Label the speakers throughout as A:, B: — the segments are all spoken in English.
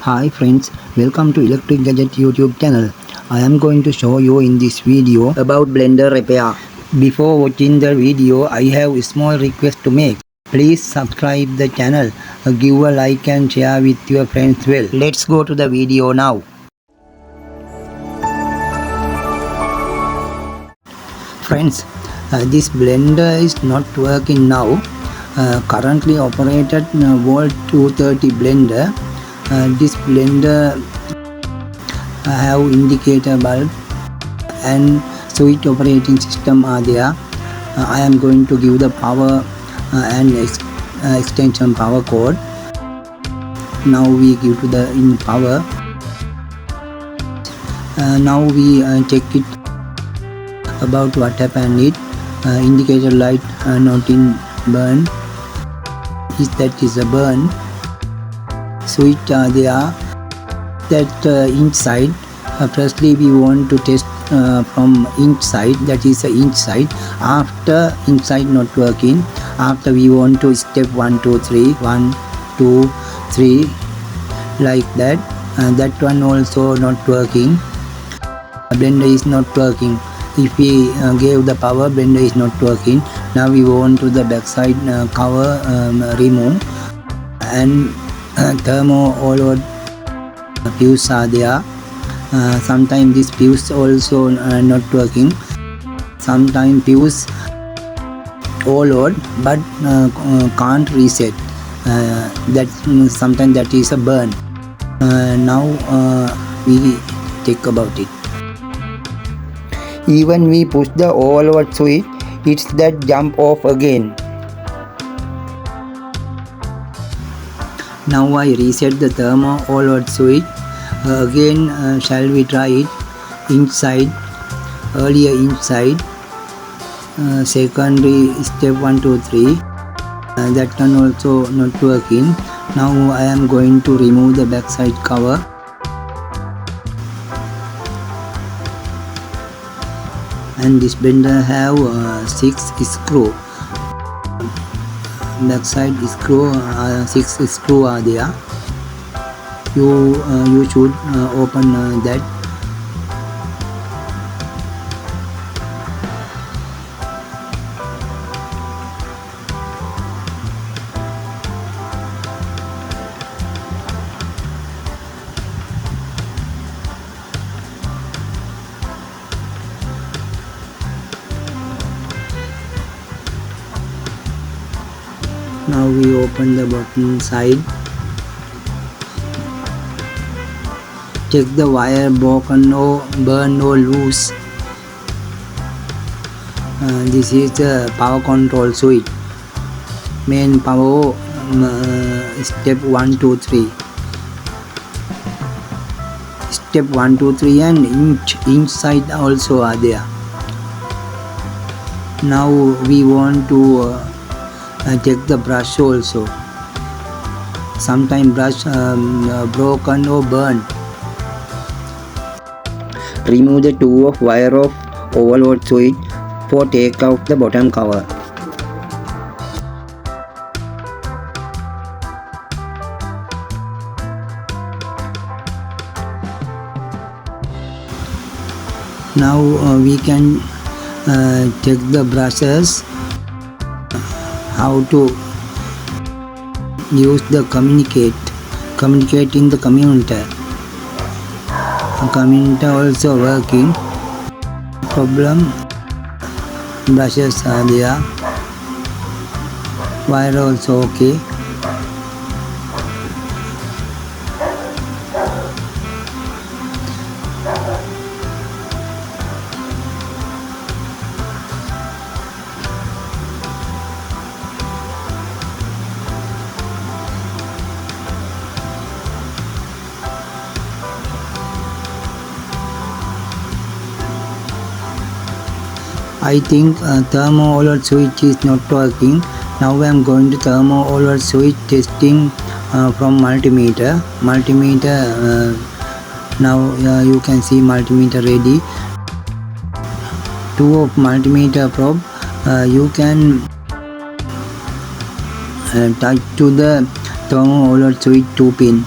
A: Hi friends, welcome to Electric Gadget YouTube channel. I am going to show you in this video about blender repair. Before watching the video, I have a small request to make. Please subscribe the channel, give a like and share with your friends well. Let's go to the video now. Friends, this blender is not working now. Currently operated volt 230 blender. This blender have indicator bulb and switch operating system are there. I am going to give the power and extension power code. Now we give to the in power. Now we check it about what happened. It indicator light not in burn. That is a burn. Switch are there. That inside. Firstly, we want to test from inside. That is the inside. After inside not working. After we want to step 1, 2, 3. 1, 2, 3. Like that. That one also not working. Blender is not working. If we gave the power, blender is not working. Now we want to the backside cover remove, and thermo all fuse are there. Sometimes this fuse also not working. Sometimes fuse all load but can't reset. That sometimes that is a burn. Now we check about it. Even we push the overload switch, it's that jump off again. Now I reset the thermo overload switch. Again shall we try it inside, earlier inside, secondary step 1, 2, 3. That one also not working. Now I am going to remove the backside cover. And this blender have 6 screw. Backside screw, 6 screw are there. You should open that. Now we open the bottom side. Check the wire broken or burn or loose. This is the power control switch. Main power step 1, 2, 3. Step 1, 2, 3 and inside also are there. Now we want to check the brush also. Sometimes brush broken or burned. Remove the 2 of wire of overload switch for take out the bottom cover. Now we can check the brushes. How to use the communicate in the commutator. Commutator also working. Problem, brushes are there. Wire also okay. I think thermo overload switch is not working. Now I am going to thermo overload switch testing from multimeter. Now you can see multimeter ready. 2 of multimeter probe. You can touch to the thermo overload switch 2 pin.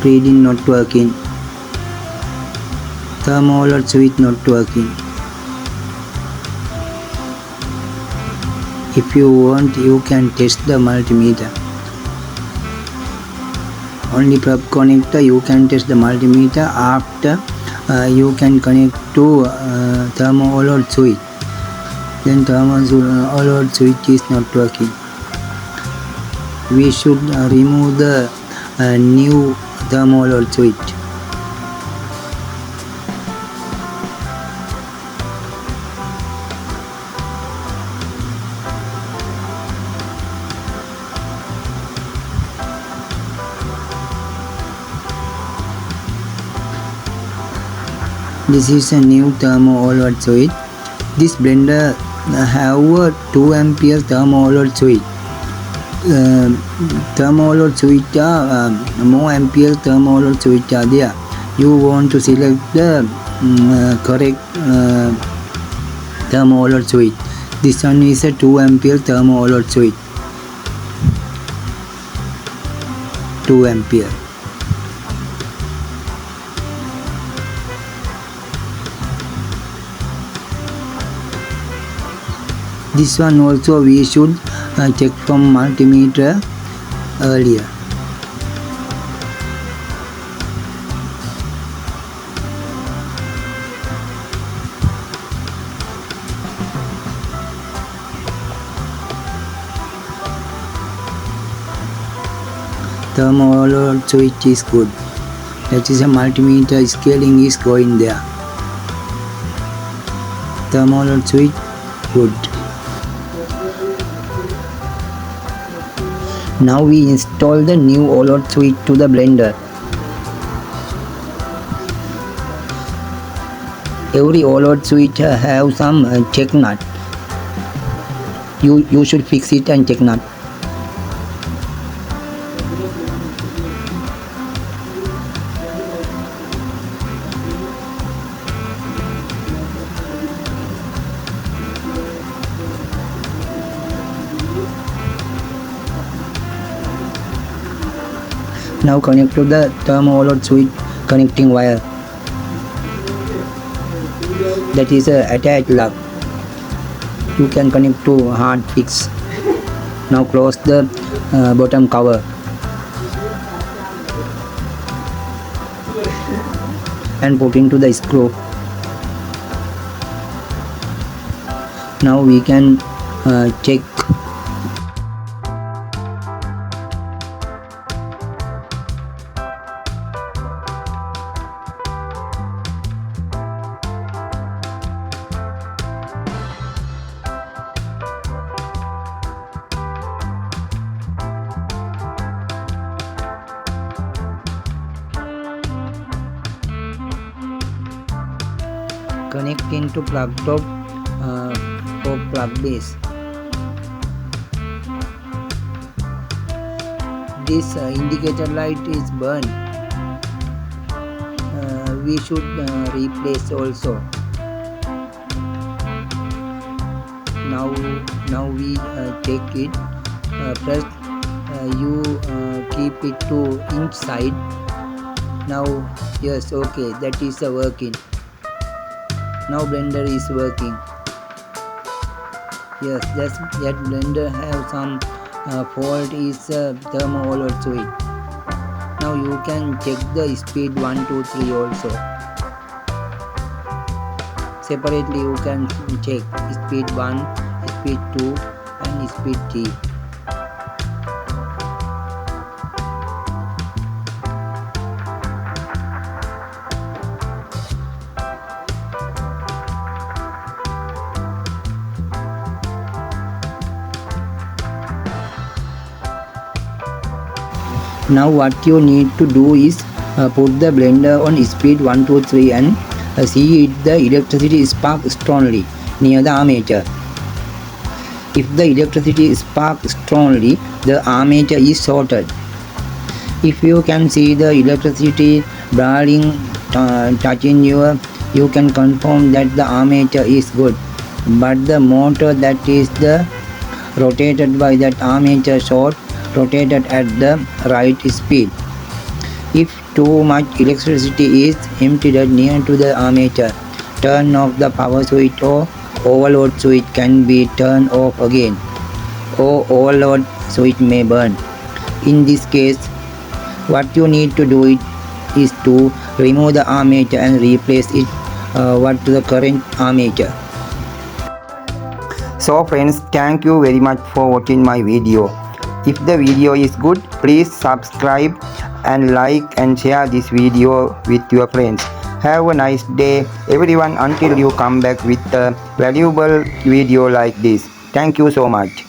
A: reading not working, thermo alert switch not working. If you want, you can test the multimeter. Only plug connector you can test the multimeter. After you can connect to thermo alert switch. Then thermo alert switch is not working. We should remove the new thermo alert switch. This is a new thermo alert switch. This blender have a 2 ampere thermo alert switch. Thermo alert switch are more ampere thermo alert switch are there. You want to select the correct thermo alert switch. This one is a 2 ampere thermo alert switch. 2 ampere. This one also we should check from multimeter earlier. Thermo alert switch is good. That is a multimeter scaling is going there. Thermo alert switch good. Now we install the new alert switch to the blender. Every alert switch have some check nut. You should fix it and check nut. Now connect to the thermo alert switch connecting wire. That is a attached lock. You can connect to hard fix. Now close the bottom cover. And put into the screw. Now we can check. Connect into plug top or plug base. This indicator light is burned. We should replace also. Now we take it. First you keep it to inside. Now yes, okay, that is working. Now blender is working. Yes, that blender have some fault is thermo alert switch. Now you can check the speed 1, 2, 3 also. Separately you can check speed 1, speed 2 and speed 3. Now what you need to do is put the blender on speed 1, 2, 3 and see if the electricity sparks strongly near the armature. If the electricity sparks strongly, the armature is shorted. If you can see the electricity boiling touching you can confirm that the armature is good. But the motor that is rotated by that armature short rotated at the right speed. If too much electricity is emitted near to the armature, turn off the power switch or overload switch can be turned off again, or overload switch may burn. In this case, what you need to do is to remove the armature and replace it to the current armature.
B: So friends, thank you very much for watching my video. If the video is good, please subscribe and like and share this video with your friends. Have a nice day everyone until you come back with a valuable video like this. Thank you so much.